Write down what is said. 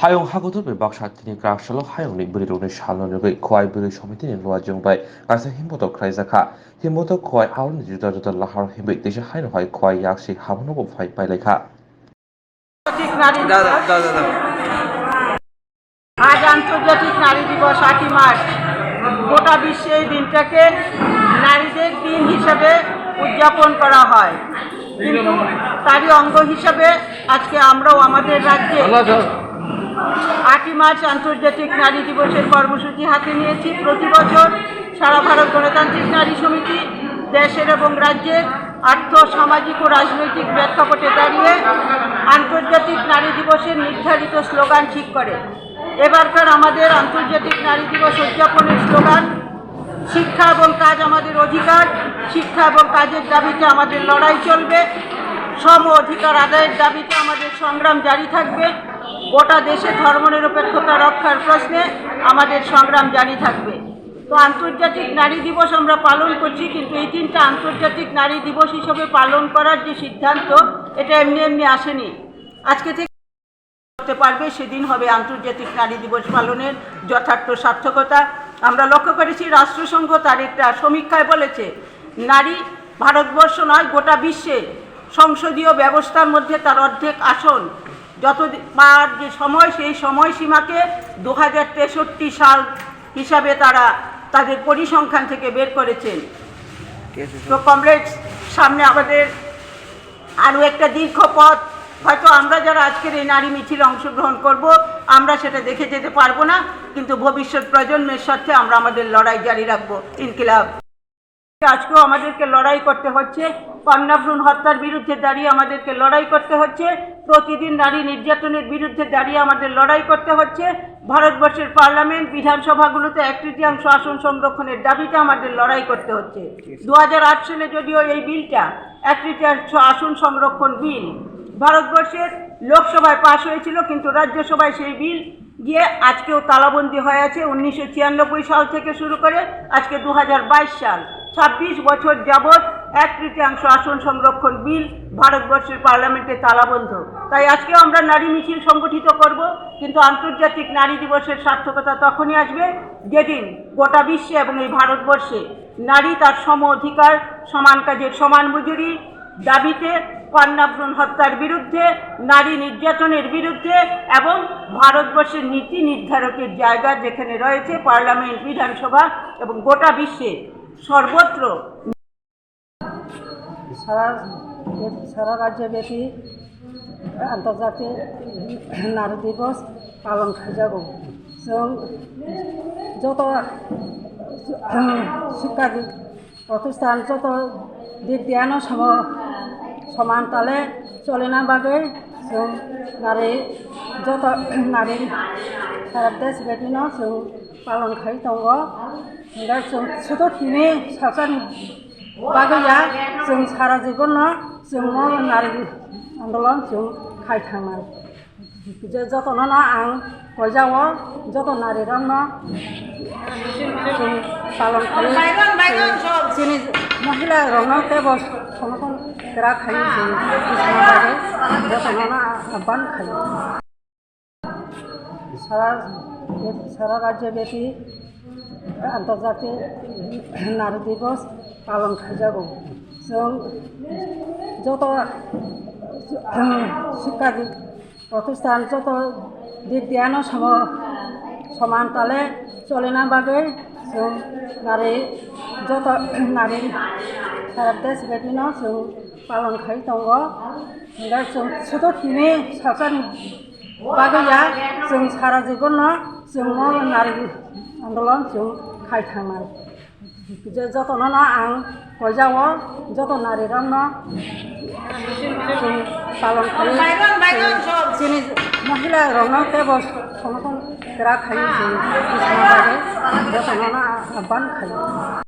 하용 하고도 박샤티니 그라셜로 하용리 브리로니 샬로르의 코아이 브리 서미티니 로아정바이 가서 힘보도 크라이자카 힘보도 코아이 하울니 주다주다 라하르 힘베 দেশে হাইন হয় কোয়াই ইয়াকসি হামনগো ফাই পাইলেখা আজ আন্তর্জাতিক নারী দিবস 8ই মার্চ। গোটা বিশ্বে এই দিনটাকে নারীদের দিন হিসেবে উদযাপন করা হয়, কিন্তু তারই অঙ্গ হিসেবে আজকে আমরাও আমাদের রাজ্যে 8ই মার্চ আন্তর্জাতিক নারী দিবসের কর্মসূচি হাতে নিয়েছি। প্রতি বছর সারা ভারত গণতান্ত্রিক নারী সমিতি দেশের এবং রাজ্যের আর্থ সামাজিক ও রাজনৈতিক প্রেক্ষাপটে দাঁড়িয়ে আন্তর্জাতিক নারী দিবসের নির্ধারিত স্লোগান ঠিক করে। এবারকার আমাদের আন্তর্জাতিক নারী দিবস উদযাপনের স্লোগান শিক্ষা এবং কাজ আমাদের অধিকার, শিক্ষা এবং কাজের দাবিতে আমাদের লড়াই চলবে, সম অধিকার আদায়ের দাবিতে আমাদের সংগ্রাম জারি থাকবে, গোটা দেশে ধর্মনিরপেক্ষতা রক্ষার প্রশ্নে আমাদের সংগ্রাম জারি থাকবে। তো আন্তর্জাতিক নারী দিবস আমরা পালন করছি, কিন্তু এই দিনটা আন্তর্জাতিক নারী দিবস হিসেবে পালন করার যে সিদ্ধান্ত, এটা এমনি এমনি আসেনি। আজকে থেকে করতে পারবে সেদিন হবে আন্তর্জাতিক নারী দিবস পালনের যথার্থ সার্থকতা। আমরা লক্ষ্য করেছি রাষ্ট্রসংঘ তার একটা সমীক্ষায় বলেছে নারী ভারতবর্ষ নয় গোটা বিশ্বে সংসদীয় ব্যবস্থার মধ্যে তার অর্ধেক আসন, যত বার যে সময় সেই সময়সীমাকে 2063 সাল হিসাবে তারা তাদের পরিসংখ্যান থেকে বের করেছেন। তো কমরেডস, সামনে আমাদের আরও একটা দীর্ঘ পথ, হয়তো আমরা যারা আজকের এই নারী মিছিলে অংশগ্রহণ করব আমরা সেটা দেখে যেতে পারবো না, কিন্তু ভবিষ্যৎ প্রজন্মের সাথে আমরা আমাদের লড়াই জারি রাখবো। ইনকিলাব আজকেও আমাদেরকে লড়াই করতে হচ্ছে, কন্যা ভ্রূণ হত্যার বিরুদ্ধে দাঁড়িয়ে আমাদেরকে লড়াই করতে হচ্ছে, প্রতিদিন নারী নির্যাতনের বিরুদ্ধে দাঁড়িয়ে আমাদের লড়াই করতে হচ্ছে, ভারতবর্ষের পার্লামেন্ট বিধানসভাগুলোতে 1/3 আসন সংরক্ষণের দাবিতে আমাদের লড়াই করতে হচ্ছে। 2008 সালে যদিও এই বিলটা 1/3 আসন সংরক্ষণ বিল ভারতবর্ষের লোকসভায় পাশ হয়েছিল, কিন্তু রাজ্যসভায় সেই বিল গিয়ে আজকেও তালাবন্দি হয়ে আছে। 1996 সাল থেকে শুরু করে আজকে 2022 সাল, 26 বছর যাবৎ 1/3 আসন সংরক্ষণ বিল ভারতবর্ষের পার্লামেন্টে তালাবন্ধ। তাই আজকেও আমরা নারী মিছিল সংগঠিত করব, কিন্তু আন্তর্জাতিক নারী দিবসের সার্থকতা তখনই আসবে যেদিন গোটা বিশ্বে এবং এই ভারতবর্ষে নারী তার সম অধিকার, সমান কাজের সমান মজুরি দাবিতে, কন্যা ভ্রূণ হত্যার বিরুদ্ধে, নারী নির্যাতনের বিরুদ্ধে এবং ভারতবর্ষের নীতি নির্ধারকের জায়গা যেখানে রয়েছে পার্লামেন্ট, বিধানসভা এবং গোটা বিশ্বে সর্বত্র সারা রাজ্যব্যাপী আন্তর্জাতিক নারী দিবস পালন খাইजागौ। जों যত শিক্ষা প্রতিষ্ঠান যত দিক দিয়ানো সমান তালে চলে না বাগে जों नारी যত नारी सारा देश बेदिनो जों पालन खाइ दङ। दा जों सुदुनि सासन बागैया जों सारा जीवननो जों नारी आन्दोलन जों खाइथांनाय যতनो आं बयजावो যত नारीरनो जों पालन खाइ जोंनि महिलारनो केवल समर्थन करा खाइ जों যতনো आह्वान खाइ। সারা রাজ্যব্যাপী আন্তর্জাতিক নারী দিবস পালন খাইजागौ। जों যত শিক্ষা প্রতিষ্ঠান যত দিক দিয়ানো সমান তালে চলে না বাগে जों যত नारी सारा देश बेदिनो जों पालन खाइ दङ। दा जों सुदुनि सासन बागैया जों सारा जीवननो जों नारी आन्दोलन जों खाइथांनाय যতनो आं बयजावो যত नारीरनो जों पालन खाइ जोंनि महिलारनो केवल समर्थन करा खाइ जों যতनो आह्वान खाइ।